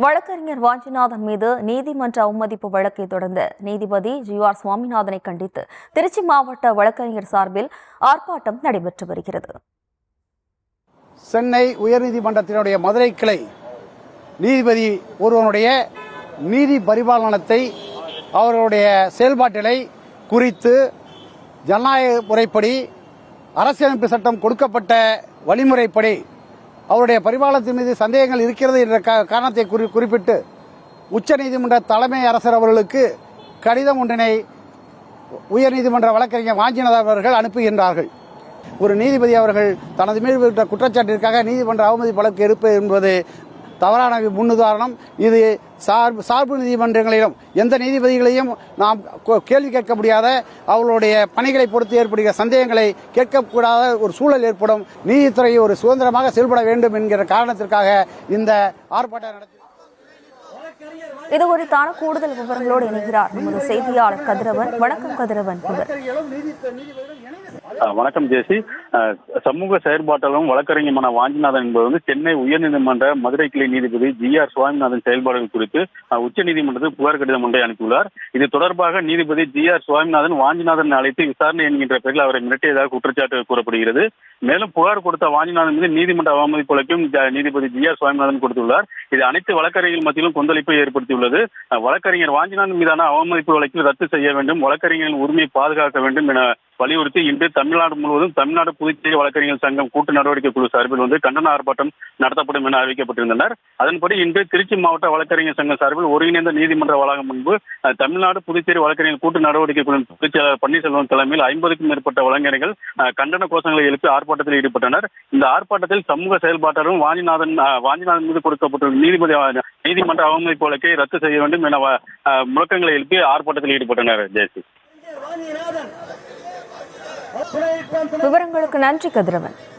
வழக்கறிஞர் வாஞ்சிநாதன் மீது நீதிமன்ற அவமதிப்பு வழக்கை தொடர்ந்த நீதிபதி GR சுவாமிநாதனை கண்டித்து திருச்சி மாவட்ட வழக்கறிஞர் சார்பில் ஆர்ப்பாட்டம் நடைபெற்று வருகிறது. சென்னை உயர்நீதிமன்றத்தினுடைய மதுரை கிளை நீதிபதி ஒருவனுடைய நீதி பரிபாலனத்தை அவர்களுடைய செயல்பாட்டினை குறித்து ஜனநாயக முறைப்படி அரசியலமைப்பு சட்டம் கொடுக்கப்பட்ட வழிமுறைப்படி அவருடைய பரிபாலனத்தின் மீது சந்தேகங்கள் இருக்கிறது என்ற காரணத்தை குறிப்பிட்டு உச்சநீதிமன்ற தலைமை அரசர் அவர்களுக்கு கடிதம் ஒன்றினை உயர்நீதிமன்ற வழக்கறிஞர் வாஞ்சிநாதன் அவர்கள் அனுப்புகின்றார்கள். ஒரு நீதிபதி அவர்கள் தனது மீது விட்ட குற்றச்சாட்டிற்காக நீதிமன்ற அவமதிப்பு வழக்கு எடுப்பது என்பது தவறான முன்னுதாரணம். இது சார்பு நீதிமன்றங்களிலும் எந்த நீதிபதிகளையும் நாம் கேள்வி கேட்க முடியாத, அவர்களுடைய பணிகளை பொறுத்து ஏற்படுகிற சந்தேகங்களை கேட்கக்கூடாத ஒரு சூழல் ஏற்படும். நீதித்துறை ஒரு சுதந்திரமாக செயல்பட வேண்டும் என்கிற காரணத்திற்காக இந்த ஆர்ப்பாட்டம் நடத்தி இது குறித்தான கூடுதல் விவரங்களோடு இணைகிறார் நமது செய்தியாளர் கதிரவன். வணக்கம் கதிரவன். வணக்கம் ஜேசி. சமூக செயற்பாட்டாளரும் வழக்கறிஞரான வாஞ்சிநாதன் என்பவர் சென்னை உயர்நீதிமன்ற மதுரை கிளை நீதிபதி GR சுவாமிநாதன் செயல்பாடுகள் குறித்து உச்சநீதிமன்றத்தில் புகார் கடிதம் ஒன்றை அனுப்பியுள்ளார். இது தொடர்பாக நீதிபதி GR சுவாமிநாதன் வாஞ்சிநாதன் அழைத்து விசாரணை என்கின்ற பெயரில் அவரை மிரட்டியதாக குற்றச்சாட்டு கூறப்படுகிறது. மேலும் புகார் கொடுத்த வாஞ்சிநாதன் மீது நீதிமன்ற அவமதிப்பு வழக்கையும் நீதிபதி GR சுவாமிநாதன் கொடுத்துள்ளார். இது அனைத்து வழக்கறிஞர்கள் மத்தியிலும் கொந்தளிப்பை ஏற்படுத்தியுள்ளது. வழக்கறிஞர் வாஞ்சிநாதன் மீதான அவமதிப்பு வழக்கில் ரத்து செய்ய வேண்டும், வழக்கறிஞர்களின் உரிமையை பாதுகாக்க வேண்டும் என வலியுறுத்தி இன்று தமிழ்நாடு முழுவதும் தமிழ்நாடு புதுச்சேரி வழக்கறிஞர் சங்கம் கூட்டு நடவடிக்கை குழு சார்பில் கண்டன ஆர்ப்பாட்டம் நடத்தப்படும் என அறிவிக்கப்பட்டிருந்தனர். அதன்படி இன்று திருச்சி மாவட்ட வழக்கறிஞர் சங்கம் சார்பில் ஒருங்கிணைந்த நீதிமன்ற வளாகம் முன்பு தமிழ்நாடு புதுச்சேரி வழக்கறிஞர் கூட்டு நடவடிக்கை குழு பொதுச் செயலாளர் பன்னீர்செல்வம் தலைமையில் 50க்கும் மேற்பட்ட வழக்கறிஞர்கள் கண்டன கோஷங்களை எழுப்பி ஆர்ப்பாட்டத்தில் ஈடுபட்டனர். இந்த ஆர்ப்பாட்டத்தில் சமூக செயல்பாட்டாளரும் வாஞ்சிநாதன் மீது கொடுக்கப்பட்டுள்ள நீதிமன்ற அவமதிப்பு வழக்கை ரத்து செய்ய வேண்டும் என முழக்கங்களை எழுப்பி ஆர்ப்பாட்டத்தில் ஈடுபட்டனர். ஜெயசி, விவரங்களுக்கு நன்றி கதிரவன்.